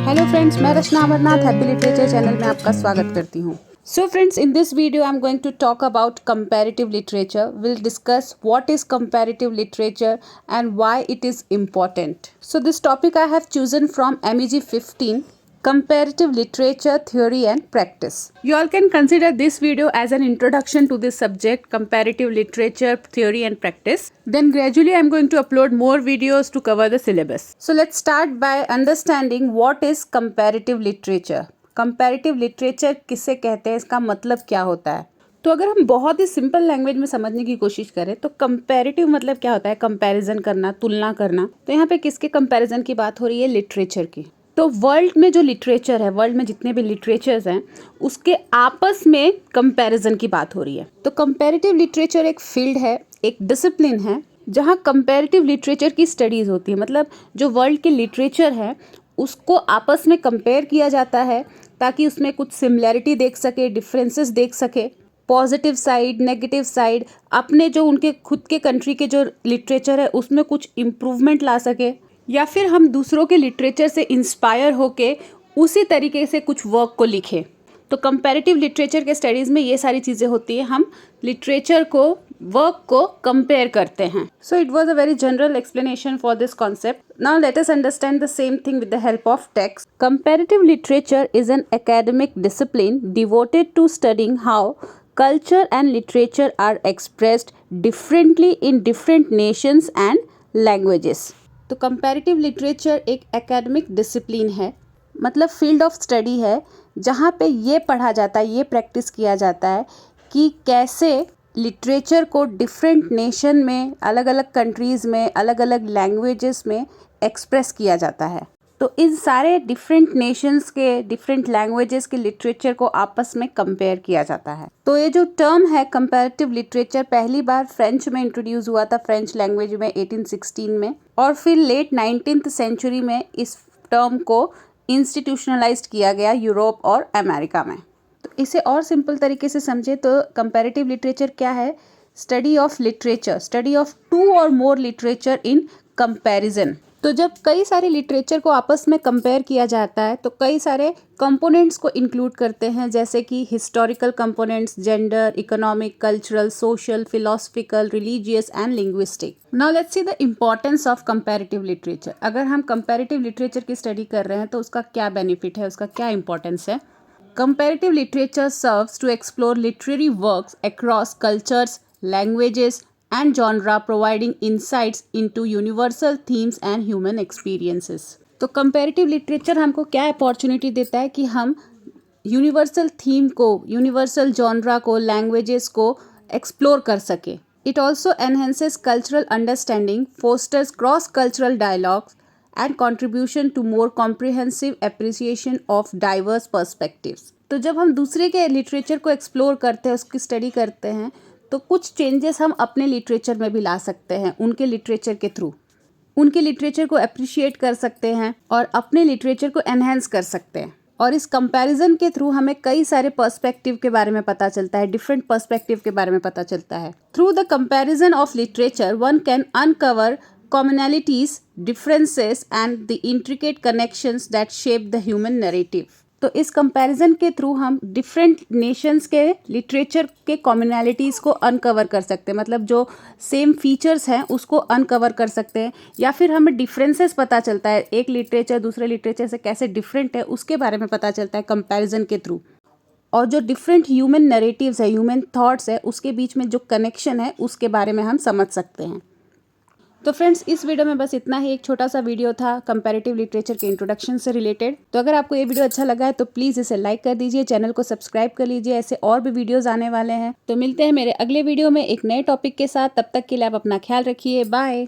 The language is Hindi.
हेलो फ्रेंड्स, मैं रचना अमरनाथ हैप्पी लिटरेचर चैनल में आपका स्वागत करती हूँ। So friends, in this video I'm going to talk about comparative literature. We'll discuss what is comparative literature and why it is important. So this topic I have chosen from MEG 15, Comparative Literature Theory and Practice. You all can consider this video as an introduction to this subject, comparative literature theory and practice. Then gradually I'm going to upload more videos to cover the syllabus. So let's start by understanding what is comparative literature. Comparative literature किसे कहते हैं, इसका मतलब क्या होता है। तो अगर हम बहुत ही सिंपल लैंग्वेज में समझने की कोशिश करें तो कंपैरेटिव मतलब क्या होता है, कंपैरिजन करना, तुलना करना। तो यहाँ पे किसके कंपैरिजन की बात हो रही है, लिटरेचर की। तो वर्ल्ड में जो लिटरेचर है, वर्ल्ड में जितने भी लिटरेचर्स हैं उसके आपस में कंपैरिजन की बात हो रही है। तो कंपैरेटिव लिटरेचर एक फील्ड है, एक डिसिप्लिन है जहाँ कंपैरेटिव लिटरेचर की स्टडीज होती है। मतलब जो वर्ल्ड के लिटरेचर है उसको आपस में कंपेयर किया जाता है ताकि उसमें कुछ सिमिलैरिटी देख सके, डिफरेंसेस देख सके, पॉजिटिव साइड, नेगेटिव साइड, अपने जो उनके खुद के कंट्री के जो लिटरेचर है उसमें कुछ इम्प्रूवमेंट ला सके, या फिर हम दूसरों के लिटरेचर से इंस्पायर होके उसी तरीके से कुछ वर्क को लिखें। तो कंपैरेटिव लिटरेचर के स्टडीज़ में ये सारी चीज़ें होती हैं, हम लिटरेचर को, वर्क को कंपेयर करते हैं। So it was a very general explanation for this concept. Now let us understand the same thing with the help of text. Comparative literature is an academic discipline devoted to studying how culture and literature are expressed differently in different nations and languages. तो कंपैरेटिव लिटरेचर एक एकेडमिक डिसिप्लिन है, मतलब फील्ड ऑफ स्टडी है जहाँ पे ये पढ़ा जाता है, ये प्रैक्टिस किया जाता है कि कैसे लिटरेचर को डिफरेंट नेशन में, अलग अलग कंट्रीज़ में, अलग अलग लैंग्वेजेस में एक्सप्रेस किया जाता है। तो इन सारे डिफरेंट नेशंस के, डिफरेंट लैंग्वेजेस के लिटरेचर को आपस में कंपेयर किया जाता है। तो ये जो टर्म है कंपैरेटिव लिटरेचर पहली बार फ्रेंच में इंट्रोड्यूस हुआ था, फ्रेंच लैंग्वेज में 1816 में, और फिर लेट 19th सेंचुरी में इस टर्म को इंस्टीट्यूशनलाइज्ड किया गया यूरोप और अमेरिका में। तो इसे और सिंपल तरीके से समझे तो कंपैरेटिव लिटरेचर क्या है, study of literature, study of two और मोर लिटरेचर इन कंपैरिजन। तो जब कई सारे लिटरेचर को आपस में कंपेयर किया जाता है तो कई सारे कंपोनेंट्स को इंक्लूड करते हैं, जैसे कि historical components, gender, economic, cultural, social, philosophical, religious and linguistic. Now let's see the importance of comparative literature. अगर हम कंपैरेटिव लिटरेचर की स्टडी कर रहे हैं तो उसका क्या बेनिफिट है, उसका क्या इंपॉर्टेंस है। Comparative literature serves to explore literary works across cultures, languages and genre, providing insights into universal themes and human experiences. तो कंपैरेटिव लिटरेचर हमको क्या अपॉर्चुनिटी देता है कि हम यूनिवर्सल थीम को, यूनिवर्सल जॉनरा को, लैंग्वेजेस को एक्सप्लोर कर सके। It also enhances cultural understanding, fosters cross cultural dialogues and contribution to more comprehensive appreciation of diverse perspectives. तो जब हम दूसरे के लिटरेचर को एक्सप्लोर करते हैं, उसकी स्टडी करते हैं, तो कुछ चेंजेस हम अपने लिटरेचर में भी ला सकते हैं, उनके लिटरेचर के थ्रू उनके लिटरेचर को अप्रिशिएट कर सकते हैं और अपने लिटरेचर को एनहेंस कर सकते हैं। और इस कंपैरिजन के थ्रू हमें कई सारे पर्सपेक्टिव के बारे में पता चलता है, डिफरेंट पर्सपेक्टिव के बारे में पता चलता है। Through the comparison of literature one can uncover commonalities, differences and the intricate connections that shape the human narrative. तो इस कंपैरिजन के थ्रू हम डिफरेंट नेशंस के लिटरेचर के कॉमनैलिटीज़ को अनकवर कर सकते हैं, मतलब जो सेम फीचर्स हैं उसको अनकवर कर सकते हैं, या फिर हमें डिफरेंसेस पता चलता है, एक लिटरेचर दूसरे लिटरेचर से कैसे डिफरेंट है उसके बारे में पता चलता है कंपैरिजन के थ्रू। और जो डिफरेंट ह्यूमन नैरेटिव्स है, ह्यूमन थॉट्स है, उसके बीच में जो कनेक्शन है उसके बारे में हम समझ सकते हैं। तो फ्रेंड्स, इस वीडियो में बस इतना ही, एक छोटा सा वीडियो था कंपैरेटिव लिटरेचर के इंट्रोडक्शन से रिलेटेड। तो अगर आपको ये वीडियो अच्छा लगा है तो प्लीज़ इसे लाइक कर दीजिए, चैनल को सब्सक्राइब कर लीजिए, ऐसे और भी वीडियोस आने वाले हैं। तो मिलते हैं मेरे अगले वीडियो में एक नए टॉपिक के साथ, तब तक के लिए आप अपना ख्याल रखिए, बाय।